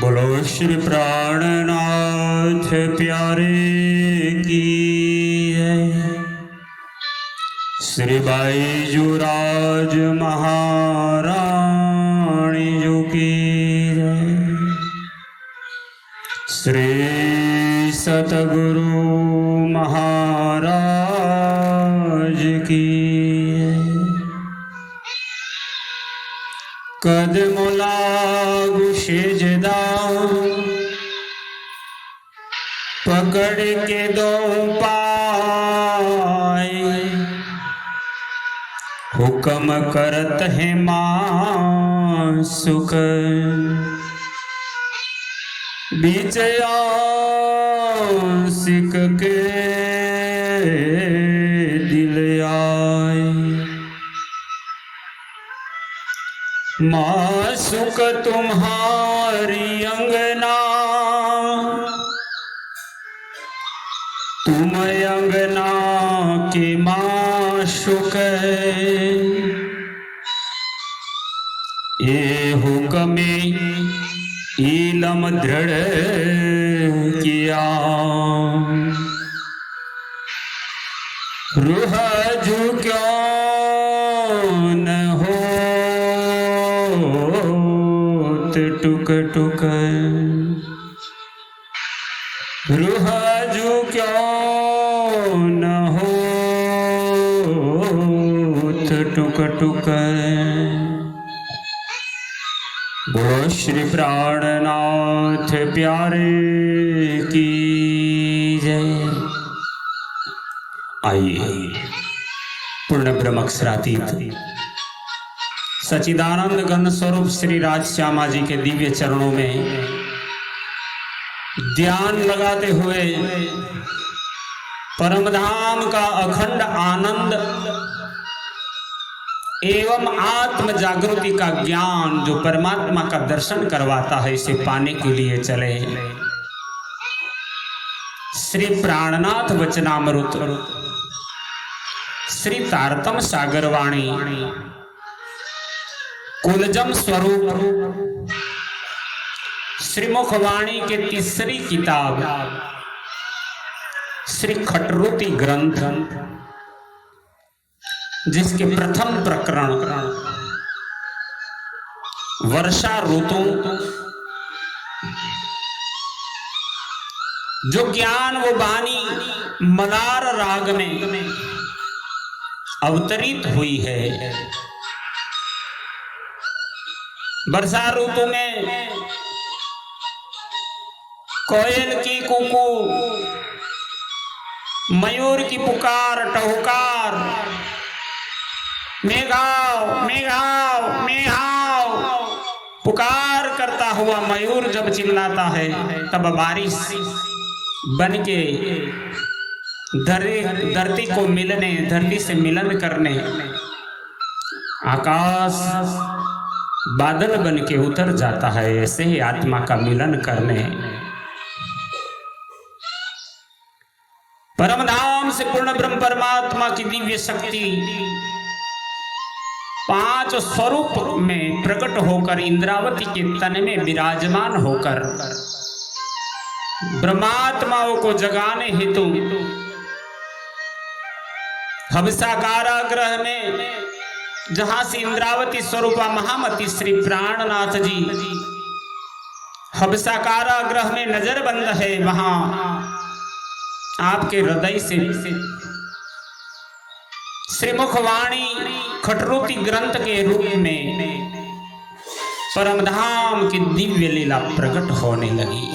बोलो श्री प्राणनाथ प्यारे की जय। श्री बाईजूराज महारानी जो की जय। श्री सतगुरु महाराज की जय। कदम लागू सेजदा पकड़ के दो पाए, हुक्म करत है मां सुख बीच आशिक के दिल आए। मासुक तुम्हारी अंगना तुम अंगना के मासुक ये हुक्मे इलम दृढ़ किया। रूह झुक्यो न हो टुक टुक रूह झुक्यो न हो टुक टुक। बोलो श्री प्राणनाथ प्यारे की जय। आइए पूर्ण ब्रह्म अक्षरातीत सच्चिदानंद घन स्वरूप श्री राज श्यामा जी के दिव्य चरणों में ध्यान लगाते हुए परमधाम का अखंड आनंद एवं आत्म जागृति का ज्ञान जो परमात्मा का दर्शन करवाता है, इसे पाने के लिए चले श्री प्राणनाथ वचनामृत श्री तारतम सागरवाणी कुलजम स्वरूप श्रीमुखवाणी के तीसरी किताब श्री खटरूती ग्रंथ, जिसके प्रथम प्रकरण वर्षा ऋतु जो ज्ञान वो वाणी मलार राग में अवतरित हुई है। वर्षा ऋतु में कोयल की कुकू, मयूर की पुकार टहुकार, मेघाओ मेघाओ मेघाओ पुकार करता हुआ मयूर जब चिल्लाता है, तब बारिश बन के धरती को मिलने, धरती से मिलन करने आकाश बादल बन के उतर जाता है। ऐसे ही आत्मा का मिलन करने परमधाम से पूर्ण ब्रह्म परमात्मा की दिव्य शक्ति पांच स्वरूप में प्रकट होकर इंद्रावती के तन में विराजमान होकर ब्रह्मात्माओं को जगाने हेतु हबसा कारागृह में, जहां से इंद्रावती स्वरूपा महामती श्री प्राणनाथ जी हबसा कारागृह में नजरबंद है, वहां आपके हृदय से श्रीमुखवाणी खटरूती ग्रंथ के रूप में परमधाम की दिव्य लीला प्रकट होने लगी।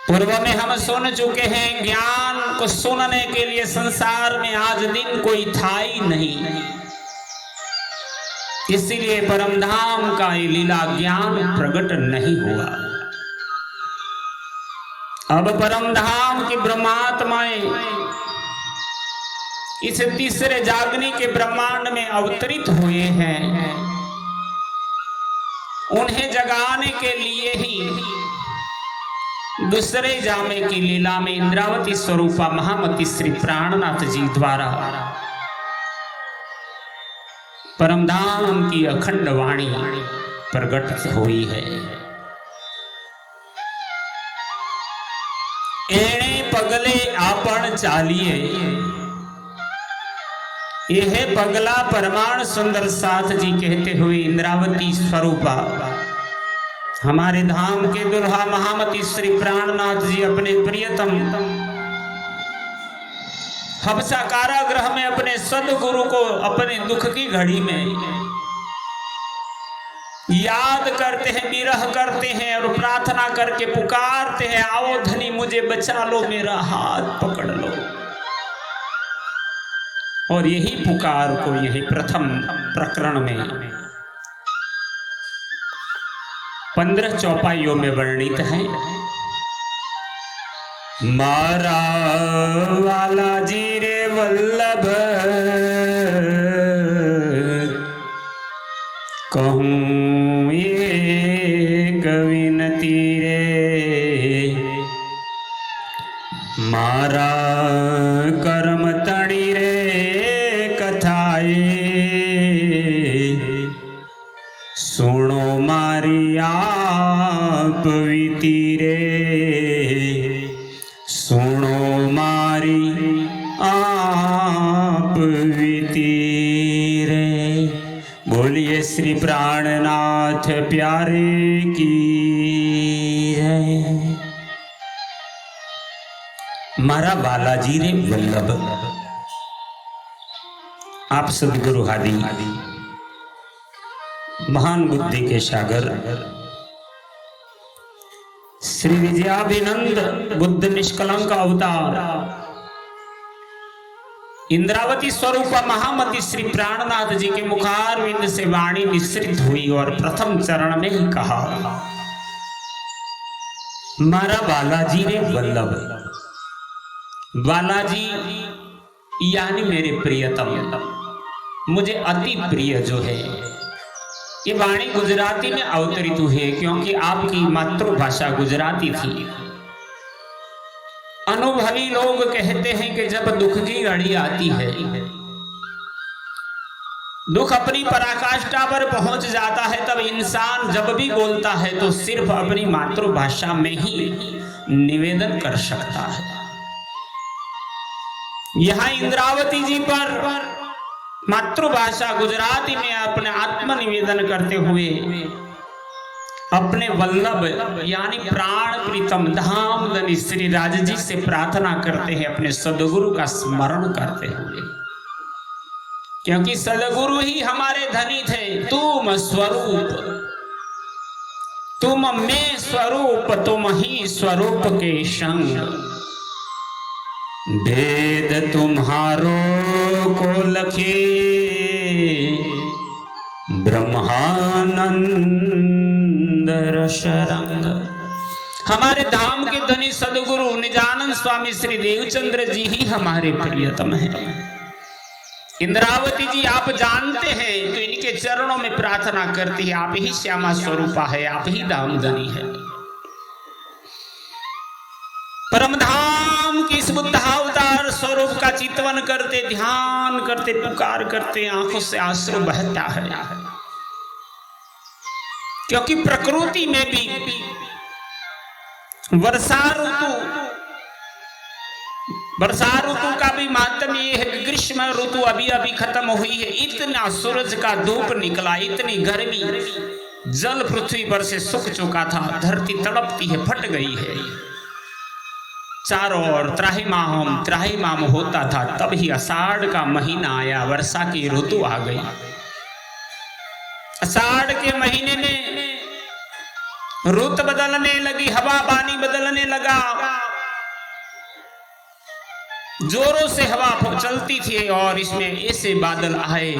पूर्व में हम सुन चुके हैं, ज्ञान को सुनने के लिए संसार में आज दिन कोई था ही नहीं, इसलिए परमधाम का ये लीला ज्ञान प्रकट नहीं हुआ। अब परमधाम की ब्रह्मात्माएं इस तीसरे जागनी के ब्रह्मांड में अवतरित हुए हैं। उन्हें जगाने के लिए ही दूसरे जामे की लीला में इंद्रावती स्वरूपा महामती श्री प्राणनाथ जी द्वारा परमधाम की अखंड वाणी प्रकट हुई है। एणे पगले आपण चालिए, यह पगला परमाण सुंदर साथ जी कहते हुए इंद्रावती स्वरूपा हमारे धाम के दुल्हा महामती श्री प्राणनाथ जी अपने प्रियतम हबसा कारागृह में अपने सदगुरु को अपने दुख की घड़ी में याद करते हैं, विरह करते हैं और प्रार्थना करके पुकारते हैं, आओ धनी मुझे बचा लो, मेरा हाथ पकड़ लो। और यही पुकार को यही प्रथम प्रकरण में 15 चौपाइयों में वर्णित है। मारा वाला जी रे वल्लभ कहूँ ये विनती रे, मारा कर्म तणी रे कथाए, सुनो मारी आप वीती रे, सुनो मारी आप वीती रे। बोलिए श्री प्राणनाथ प्यारे की जय। मारा बालाजी रे वल्लभ, आप सदगुरु आदि महान बुद्धि के सागर श्री विजयाभिनंद बुद्ध निष्कलंक अवतार इंद्रावती स्वरूप महामती श्री प्राणनाथ जी के मुखारविंद से वाणी निश्रित हुई और प्रथम चरण में ही कहा, मारा बालाजी रे वल्लभ। बालाजी यानी मेरे प्रियतम, मुझे अति प्रिय जो है। ये वाणी गुजराती में अवतरित हुई है क्योंकि आपकी मातृभाषा गुजराती थी। अनुभवी लोग कहते हैं कि जब दुख की घड़ी आती है, दुख अपनी पराकाष्ठा पर पहुंच जाता है, तब इंसान जब भी बोलता है तो सिर्फ अपनी मातृभाषा में ही निवेदन कर सकता है। यहाँ इंद्रावती जी पर मातृभाषा गुजराती में अपने आत्मनिवेदन करते हुए अपने वल्लभ यानी प्राण प्रीतम धामधनी श्री राज जी से प्रार्थना करते हैं, अपने सदगुरु का स्मरण करते हुए, क्योंकि सदगुरु ही हमारे धनी थे। तुम स्वरूप, तुम में स्वरूप, तुम ही स्वरूप के संग, वेद तुम्हारो को लखे ब्रह्मानंद रसरंग। हमारे धाम के धनी सदगुरु निजानंद स्वामी श्री देवचंद्र जी ही हमारे प्रियतम हैं। इंद्रावती जी आप जानते हैं तो इनके चरणों में प्रार्थना करती है, आप ही श्यामा स्वरूपा है, आप ही धामधनी है। परमधाम की इस बुद्धावतार स्वरूप का चिंतन करते, ध्यान करते, पुकार करते, आंखों से आंसू बहता है, क्योंकि प्रकृति में भी वर्षा ऋतु का भी मातम ये है कि ग्रीष्म ऋतु अभी अभी खत्म हुई है। इतना सूरज का धूप निकला, इतनी गर्मी, जल पृथ्वी पर से सूख चुका था, धरती तड़पती है, फट गई है। चारों ओर त्राहिमाम होता था, तब ही आषाढ़ का महीना आया, वर्षा की ऋतु आ गई। आषाढ़ के महीने में रुत बदलने लगी, हवा पानी बदलने लगा, जोरों से हवा चलती थी और इसमें ऐसे बादल आए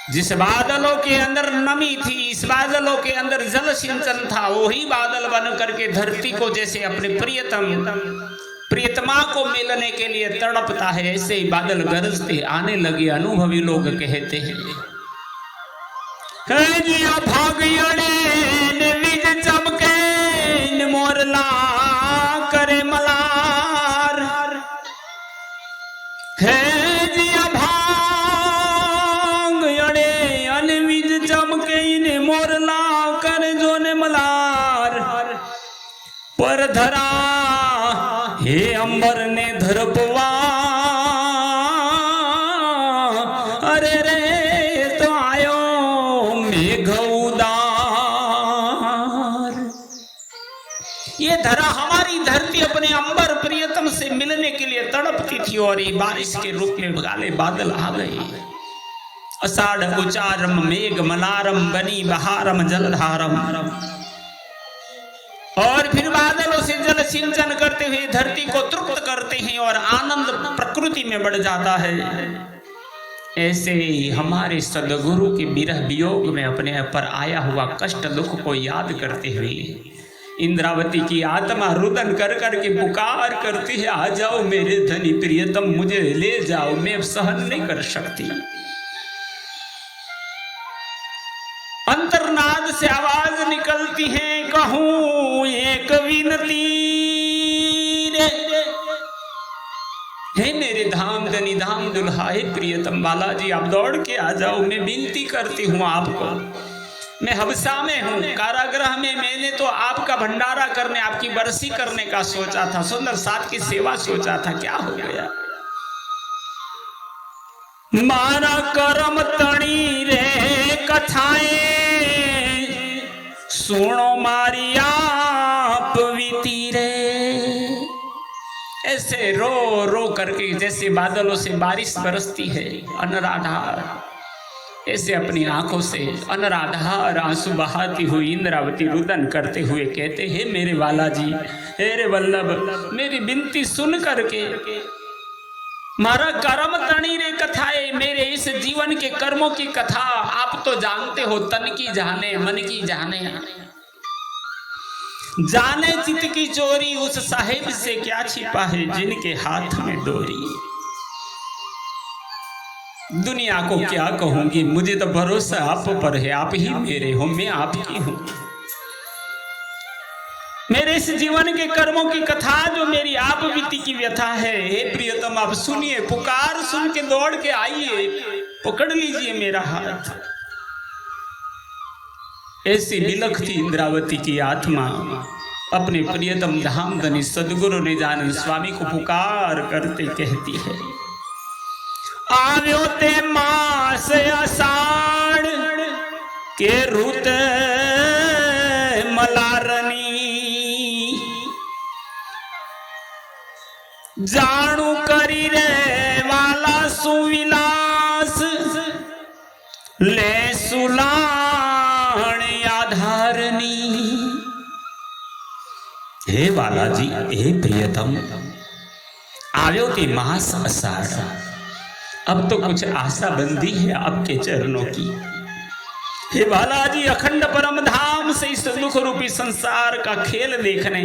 जिस बादलों के अंदर नमी थी, इस बादलों के अंदर जल सिंचन था। वही बादल बन करके धरती को जैसे अपने प्रियतमा को मिलने के लिए तड़पता है, ऐसे ही बादल गरजते आने लगे। अनुभवी लोग कहते हैं भागियों ने चमके है जिया भांग अड़े अनविज चमके ने मोरला कर जो ने मलार पर धरा हे अंबर ने धरपवा अरे रे तो आयो मेघ उदार। ये धरा हमारी धरती अपने अंबर प्रियतम से मिलने के लिए तड़पती थी और ये बारिश के रूप में काले बादल आ गए। अषाढ़ उचारम मेघ मलारम बनी बहारम जलधारम। और फिर बादलों से जल सिंचन करते हुए धरती को तृप्त करते हैं और आनंद प्रकृति में बढ़ जाता है। ऐसे ही हमारे सदगुरु के विरह वियोग में अपने पर आया हुआ कष्ट दुख को याद करते हुए इंद्रावती की आत्मा रुदन कर करके पुकार करती है, आ जाओ मेरे धनी प्रियतम, मुझे ले जाओ, मैं सहन नहीं कर सकती। अंतर्नाद से आवाज निकलती है, कहूं एक विनती रे, हे मेरे धाम धनी धाम दुल्हा, हे प्रियतम बालाजी आप दौड़ के आ जाओ, मैं विनती करती हूँ आपको। मैं हबसा में हूँ, कारागृह में। मैंने तो आपका भंडारा करने, आपकी बरसी करने का सोचा था, सुंदर साथ की सेवा सोचा था, क्या हो गया? मारा करम तणी रे कथाएं सुनो मारी आप बीती रे। ऐसे रो रो करके जैसे बादलों से बारिश बरसती है अनराधार, ऐसे अपनी आंखों से अनराधार आंसू बहाती हुई इंद्रावती रुदन करते हुए कहते हैं, मेरे बालाजी, हे वल्लभ, मेरी विनती सुन करके मारा कर्म तणी रे कथाएं, मेरे इस जीवन के कर्मों की कथा आप तो जानते हो, तन की जाने मन की जाने, जाने चित की चोरी, उस साहिब से क्या छिपा है जिनके हाथ में डोरी। दुनिया को क्या कहूंगी, मुझे तो भरोसा आप पर है, आप ही मेरे हो, मैं आपकी हूं। मेरे इस जीवन के कर्मों की कथा जो मेरी आप बीती की व्यथा है, हे प्रियतम आप सुनिए, पुकार सुन के दौड़ के आइए, पकड़ लीजिए मेरा हाथ। ऐसी बिलख थी इंद्रावती की आत्मा, अपने प्रियतम धाम धनी सदगुरु निजानंद स्वामी को पुकार करते कहती है, आव्यो ते मास आषाढ़ के रुत मलारनी, जानू करी रे वाला सुविलास, ले सुलाण आधारनी। हे बालाजी, हे प्रियतम, आव्यो ते मास आषाढ़, अब तो कुछ आशा बंदी है आपके चरणों की। हे बालाजी, अखंड परम धाम से इस दुख रूपी संसार का खेल देखने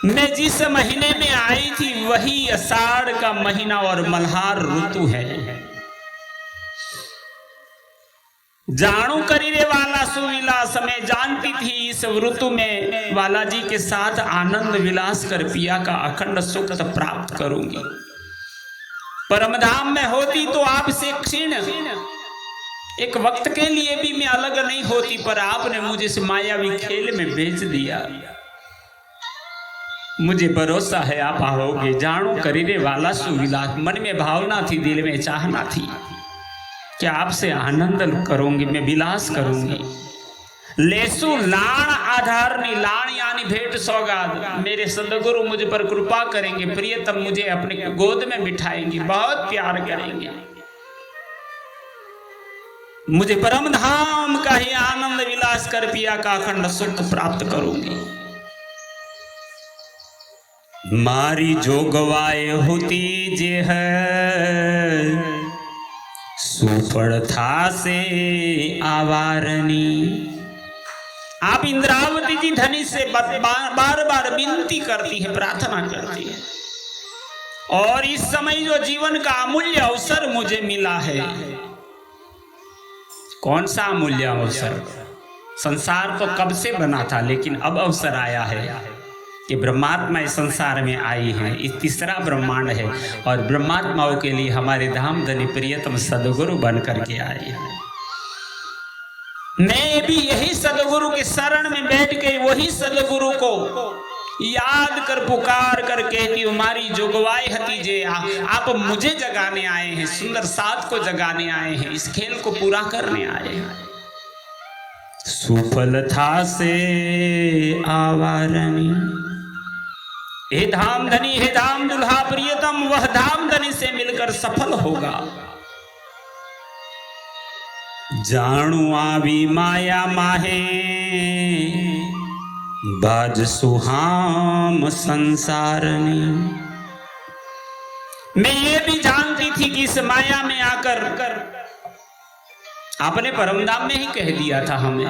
मैं जिस महीने में आई थी वही आषाढ़ का महीना और मल्हार ऋतु है। जानू करीरे वाला सुविलास, मैं जानती थी इस ऋतु में बालाजी के साथ आनंद विलास कर पिया का अखंड सुख प्राप्त करूंगी। परमधाम में होती तो आपसे क्षीण एक वक्त के लिए भी मैं अलग नहीं होती, पर आपने मुझे इस मायावी खेल में भेज दिया। मुझे भरोसा है आप आओगे। जानू करीरे वाला सुविलास, मन में भावना थी, दिल में चाहना थी कि आपसे आनंद करूंगी, मैं विलास करूंगी। लेसु लाण आधारनी, लाण यानी भेंट सौगात, मेरे सदगुरु मुझ पर कृपा करेंगे, प्रियतम मुझे अपने गोद में बिठाएंगे, बहुत प्यार करेंगे, मुझे परम धाम का ही आनंद विलास कर पिया का अखंड सुख प्राप्त करूंगी। मारी जोगवाए होती जे है, सुपड़ था से आवारनी। आप इंद्रावती जी धनी से बार बार विनती करती है, प्रार्थना करती है, और इस समय जो जीवन का अमूल्य अवसर मुझे मिला है, कौन सा अमूल्य अवसर? संसार तो कब से बना था, लेकिन अब अवसर आया है। कि ब्रह्मात्मा इस संसार में आई है, इस तीसरा ब्रह्मांड है और ब्रह्मात्माओं के लिए हमारे धाम धनी प्रियतम सदगुरु बन करके आए हैं। मैं भी यही सदगुरु के शरण में बैठ के वही सदगुरु को याद कर पुकार कर कहती हूँ, मारी जोगवाई हतीजे आप मुझे जगाने आए हैं, सुंदर साथ को जगाने आए हैं, इस खेल को पूरा करने आए हैं। सुफल था से आवारणी, हे धाम धनी हे धाम दुल्हा प्रियतम, वह धाम धनी से मिलकर सफल होगा। जाणु आवी माया माहे बाज सुहाम संसारनी। मैं ये भी जानती थी कि इस माया में आकर आपने परमधाम में ही कह दिया था हमें।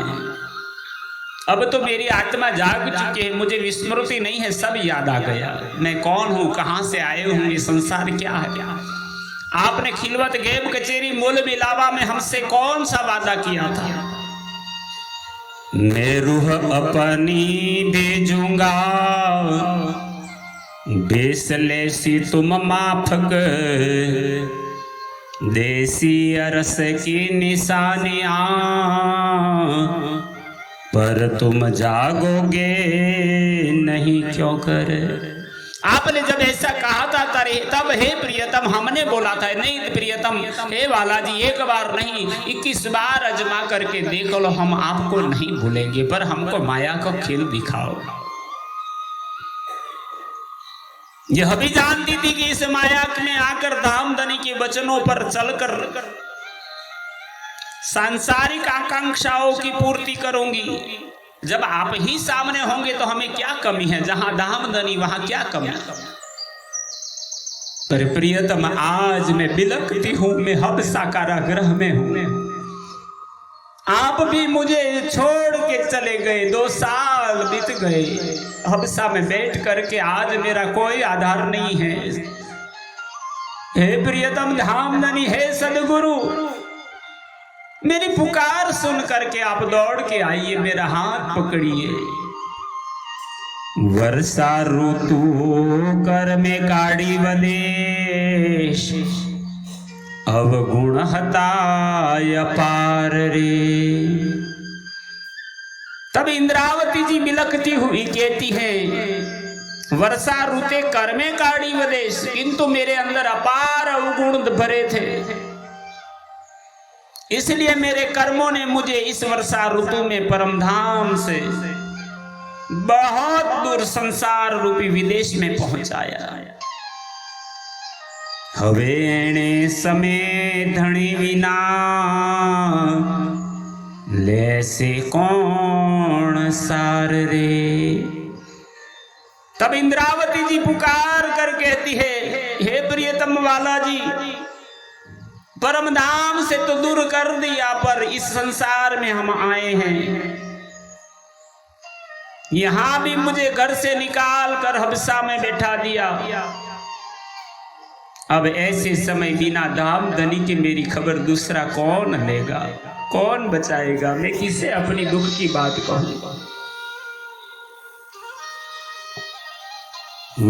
अब तो मेरी आत्मा जाग चुकी है, मुझे विस्मृति नहीं है, सब याद आ गया। मैं कौन हूं, कहां से आए हूं, ये संसार क्या है। आपने खिलवत गेब कचेरी मूल मिलावा में हमसे कौन सा वादा किया था। मैं रूह अपनी भेजूंगा, बेसले सी तुम माफक, देसी अरस की निशानियां, पर तुम जागोगे नहीं क्यों कर। आपने जब ऐसा कहा था तब हे प्रियतम हमने बोला था, नहीं प्रियतम हे वाला जी, एक बार नहीं 21 बार अजमा करके देख लो, हम आपको नहीं भूलेंगे, पर हमको माया को खेल दिखाओ। यह भी जानती थी कि इस माया में आकर धामधनी के वचनों पर चलकर सांसारिक आकांक्षाओं की पूर्ति करूंगी। जब आप ही सामने होंगे तो हमें क्या कमी है, जहां धामधनी वहां क्या कमी। पर प्रियतम आज मैं बिलखती हूं, मैं हबसा कारागृह में हूं। आप भी मुझे छोड़ के चले गए, 2 साल बीत गए हबसा में बैठ करके, आज मेरा कोई आधार नहीं है। हे प्रियतम धामधनी हे सदगुरु, मेरी पुकार सुन करके आप दौड़ के आइए, मेरा हाथ पकड़िए। वर्षा ऋतु कर में काड़ी वदेश, अवगुण हताय पार रे। तब इंद्रावती जी बिलखती हुई कहती है, वर्षा ऋतु कर में काड़ी वदेश, किंतु मेरे अंदर अपार अवगुण भरे थे, इसलिए मेरे कर्मों ने मुझे इस वर्षा ऋतु में परमधाम से बहुत दूर संसार रूपी विदेश में पहुंचाया। हवे एणे समय धणी विना, लेसे कौन सार रे। तब इंद्रावती जी पुकार कर कहती है, हे प्रियतम वाला जी, परमधाम से तो दूर कर दिया, पर इस संसार में हम आए हैं, यहां भी मुझे घर से निकाल कर हबसा में बैठा दिया। अब ऐसे समय बिना धामधनी के मेरी खबर दूसरा कौन लेगा, कौन बचाएगा, मैं किसे अपनी दुख की बात कहूंगा।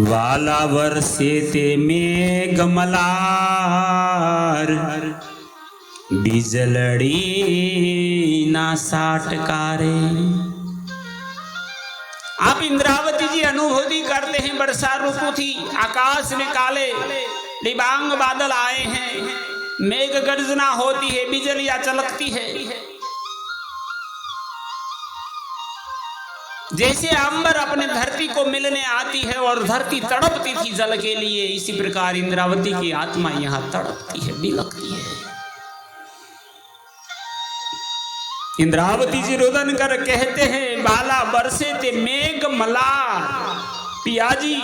वाला वर्षे ते मेघ मलार, बिजलड़ी ना साटकारे। आप इंद्रावती जी अनुभूति करते हैं, वर्षा ऋतु थी, आकाश में काले डिबांग बादल आए हैं, मेघ गर्जना होती है, बिजलियां चलकती है। जैसे अंबर अपने धरती को मिलने आती है और धरती तड़पती थी जल के लिए, इसी प्रकार इंद्रावती की आत्मा यहां तड़पती है, बिलखती है। इंद्रावती जी रुदन कर कहते हैं, बाला बरसे ते मेघ मलार। पियाजी,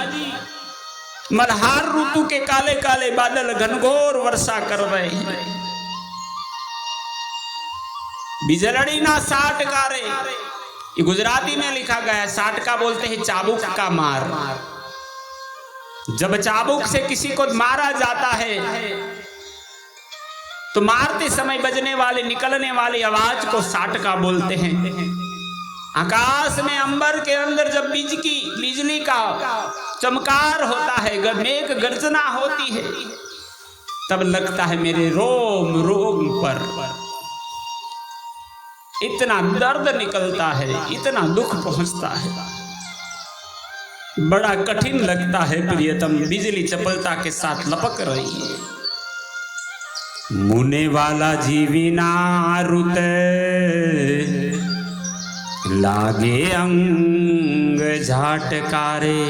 मल्हार ऋतु के काले काले बादल घनघोर वर्षा कर रहे हैं, बिजलड़ी ना साटकारे। ये गुजराती में लिखा गया है, साटका बोलते हैं चाबुक का मार। जब चाबुक से किसी को मारा जाता है तो मारते समय बजने वाले निकलने वाली आवाज को साटका बोलते हैं। आकाश में अंबर के अंदर जब बिजली का चमकार होता है, मेघ गर्जना होती है, तब लगता है मेरे रोम रोम पर इतना दर्द निकलता है, इतना दुख पहुंचता है, बड़ा कठिन लगता है प्रियतम। बिजली चपलता के साथ लपक रही है। मुने वाला जीविना रुत लागे अंग झाटकारे।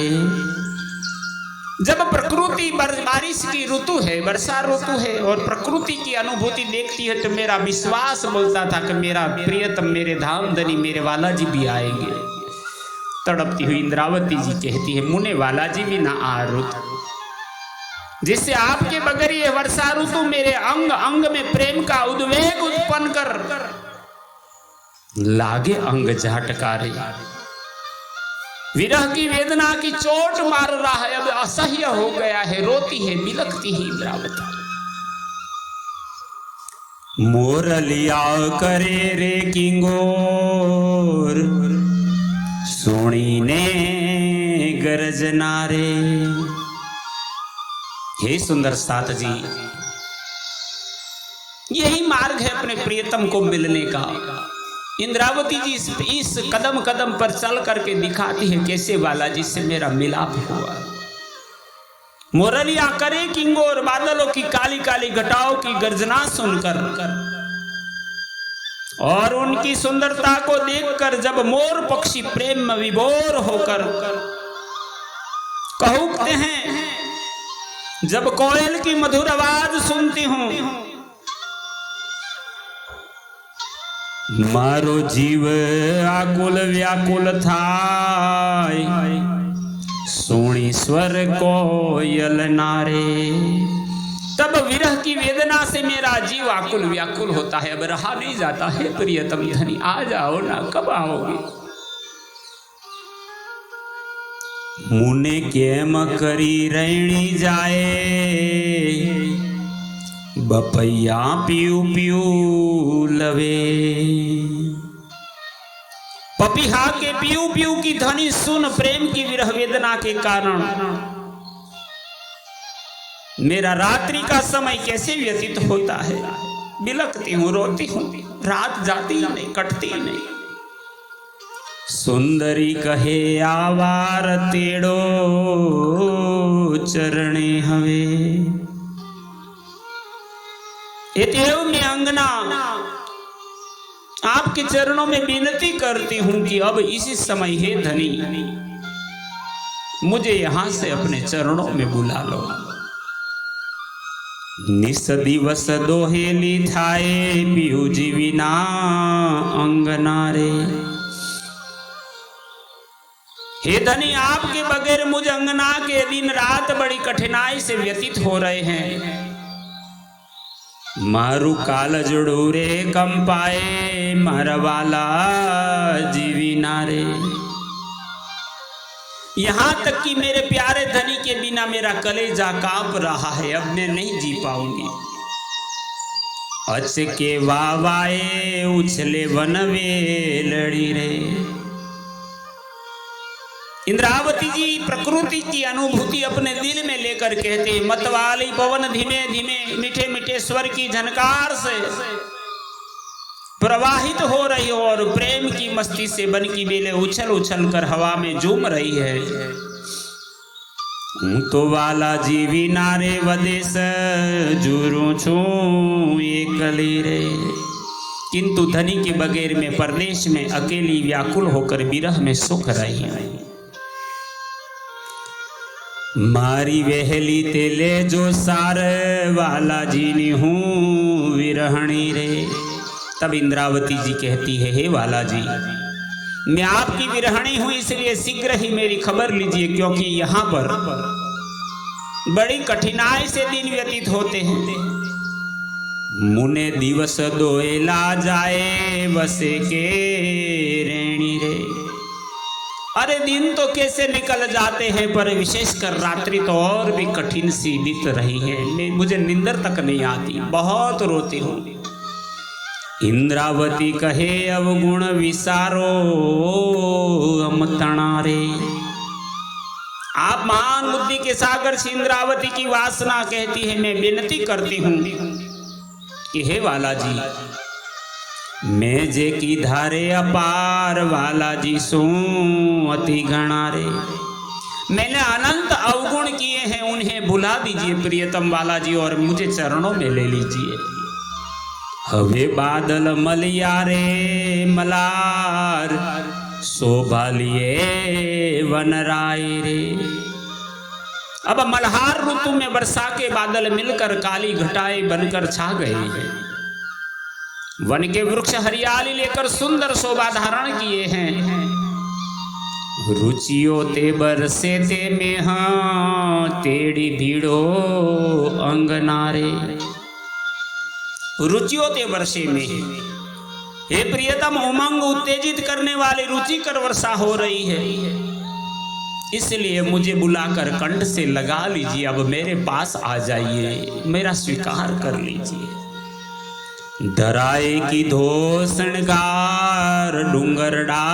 जब प्रकृति बारिश की ऋतु है, वर्षा ऋतु है, और प्रकृति की अनुभूति देखती है, तो मेरा विश्वास बोलता था कि मेरा प्रियतम, मेरे धाम धनी, मेरे वाला जी भी आएंगे। तड़पती हुई इंद्रावती जी कहती है, मुने वाला जी भी ना आ रुत, जिससे आपके बगैर ये वर्षा ऋतु मेरे अंग अंग में प्रेम का उद्वेग उत्पन्न कर लागे अंग झटकारे। विरह की वेदना की चोट मार रहा है, अब असह्य हो गया है, रोती है, बिलखती ही इंद्रावती। मोरलिया करे रे किंगोर सोनी ने गरजना रे। हे सुंदर साथ जी, यही मार्ग है अपने प्रियतम को मिलने का। इंद्रावती जी इस कदम कदम पर चल करके दिखाती है कैसे वाला जी से मेरा मिलाप हुआ। मोरलिया करे किंगोर, बादलों की काली काली घटाओं की गर्जना सुनकर और उनकी सुंदरता को देखकर जब मोर पक्षी प्रेम में विभोर होकर कहूकते हैं, जब कोयल की मधुर आवाज सुनती हूं, मारो जीव आकुल व्याकुल थाय, सोणी स्वर कोयल नारे। तब विरह की वेदना से मेरा जीव आकुल व्याकुल होता है, अब रहा नहीं जाता है। प्रियतम धनी आ जाओ ना, कब आओगे? मुने केम करी रैणी जाए, बपैया पियू पियू लवे। पपीहा के पियू पियू की ध्वनि सुन प्रेम की विरह वेदना के कारण मेरा रात्रि का समय कैसे व्यतीत होता है। बिलखती हूँ, रोती हूँ, रात जाती ही नहीं, कटती ही नहीं। सुंदरी कहे आवार तेड़ो चरणे हवे। एतेव में अंगना आपके चरणों में विनती करती हूं कि अब इसी समय हे धनी मुझे यहां से अपने चरणों में बुला लो। निस दिवस दोहेली थाए पियू जीविना अंगना रे। हे धनी आपके बगैर मुझे अंगना के दिन रात बड़ी कठिनाई से व्यतीत हो रहे हैं। मारू काल जुड़ू रे कंपाए मरवाला जीविना रे। यहां तक कि मेरे प्यारे धनी के बिना मेरा कलेजा कांप रहा है, अब मैं नहीं जी पाऊंगी। अच्छे के वावाए उछले वनवे लड़ी रे। इंद्रावती जी प्रकृति की अनुभूति अपने दिल में लेकर कहते, मतवाली पवन धीमे धीमे मीठे मीठे स्वर की झनकार से प्रवाहित हो रही हो और प्रेम की मस्ती से बन की बेले उछल उछल कर हवा में झूम रही है। तो वाला जीवी नारे वदेश जुरू छू एकली रे। किंतु धनी के बगैर में परदेश में अकेली व्याकुल होकर विरह में सुख रही है। मारी वहली तेले जो सार वाला जीनी हूँ विरहणी रे। तब इंद्रावती जी कहती है, हे वाला जी मैं आपकी विरहणी हूं, इसलिए शीघ्र ही मेरी खबर लीजिए, क्योंकि यहाँ पर बड़ी कठिनाई से दिन व्यतीत होते हैं। मुने दिवस दोएला जाए बसे के रेणी रे। अरे दिन तो कैसे निकल जाते हैं, पर विशेषकर रात्रि तो और भी कठिन सी बीत रही है। मुझे नींदर तक नहीं आती, बहुत रोती हूँ। इंद्रावती कहे अवगुण विसारो अमतणा रे। आप महान बुद्धि के सागर से इंद्रावती की वासना कहती है, मैं विनती करती हूं कि हे वाला जी, मैं जे की धारे अपार वाला जी सो अति घना रे। मैंने अनंत अवगुण किए हैं, उन्हें भुला दीजिए प्रियतम वाला जी और मुझे चरणों में ले लीजिए। हवे बादल मलिया रे मलार शोभा लिए वनराय रे। अब मल्हार ऋतु में वर्षा के बादल मिलकर काली घटाएं बनकर छा गए हैं। वन के वृक्ष हरियाली लेकर सुंदर शोभा धारण किए हैं। रुचियो ते बरसे ते में हाँ तेड़ी भीड़ो अंगनारे। रुचियो ते वर्षे में, हे प्रियतम, उमंग उत्तेजित करने वाली रुचिकर वर्षा हो रही है, इसलिए मुझे बुलाकर कंठ से लगा लीजिए। अब मेरे पास आ जाइए, मेरा स्वीकार कर लीजिए। धराए की धो शृंगार डूंगरडा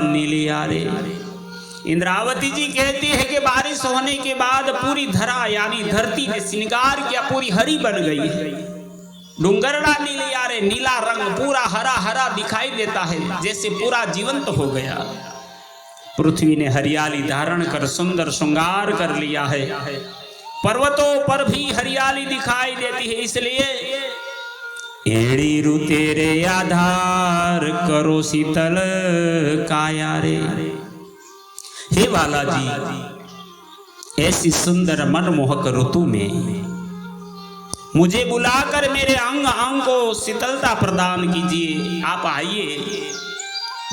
नीलियारे। इंद्रावती जी कहती है कि बारिश होने के बाद पूरी धरा यानी धरती ने श्रृंगार किया, पूरी हरी बन गई है। डूंगरडा नीलियारे, नीला रंग पूरा हरा हरा दिखाई देता है, जैसे पूरा जीवंत हो गया। पृथ्वी ने हरियाली धारण कर सुंदर श्रृंगार कर लिया है। पर्वतों पर भी हरियाली दिखाई देती है, इसलिए एड़ी रु तेरे आधार करो शीतल काया रे। हे वाला जी, ऐसी सुंदर मनमोहक ऋतु में मुझे बुलाकर मेरे अंग अंग को शीतलता प्रदान कीजिए। आप आइए,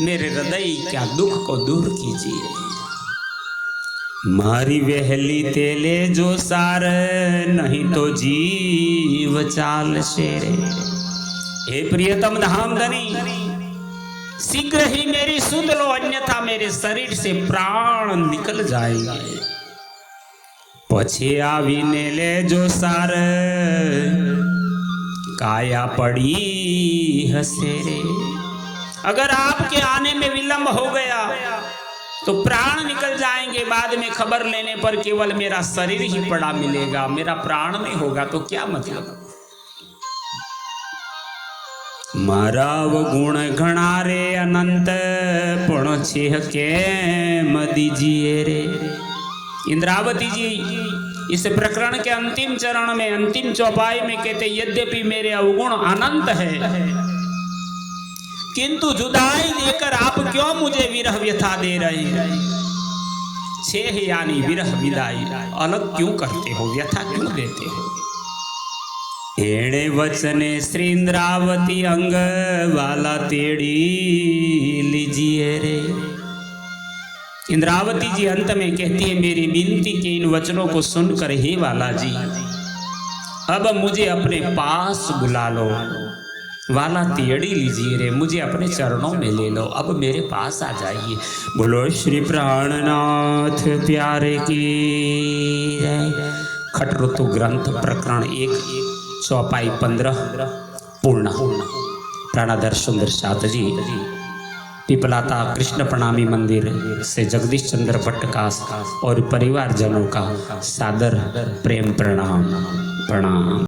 मेरे हृदय क्या दुख को दूर कीजिए। मारी वहली तेले जो सार नहीं तो जीव चाल शेरे। हे प्रियतम धामधनी, शीघ्र ही मेरी सुध लो, अन्यथा मेरे शरीर से प्राण निकल जाएंगे। पछे आवीने ले जो सार काया पड़ी हसेरे। अगर आपके आने में विलंब हो गया तो प्राण निकल जाएंगे। बाद में खबर लेने पर केवल मेरा शरीर ही पड़ा मिलेगा, मेरा प्राण नहीं होगा, तो क्या मतलब। मारा वो गुण घना रे अनंत पण छेह के मदीजिए रे। इंद्रावती जी इस प्रकरण के अंतिम चरण में, अंतिम चौपाई में कहते, यद्यपि मेरे अवगुण अनंत है, किंतु जुदाई देकर आप क्यों मुझे विरह व्यथा दे रहे हैं। छेह यानी विरह विदाई, अलग क्यों करते हो, व्यथा क्यों देते हो। एणे वचने श्री इंद्रावती अंग वाला तेड़ी लीजिए रे। इंद्रावती जी अंत में कहती है, मेरी विनती के इन वचनों को सुनकर हे वाला जी, अब मुझे अपने पास बुला लो। वाला तेड़ी लीजिए रे, मुझे अपने चरणों में ले लो, अब मेरे पास आ जाइए। बोलो श्री प्राणनाथ प्यारे की जय। खट ऋतु ग्रंथ प्रकरण 1 चौपाई 15 पूर्ण। प्राणाधर सुंदर साथ जी पिपलाता कृष्ण प्रणामी मंदिर से जगदीश चंद्र भट्ट का और परिवारजनों का सादर प्रेम प्रणाम।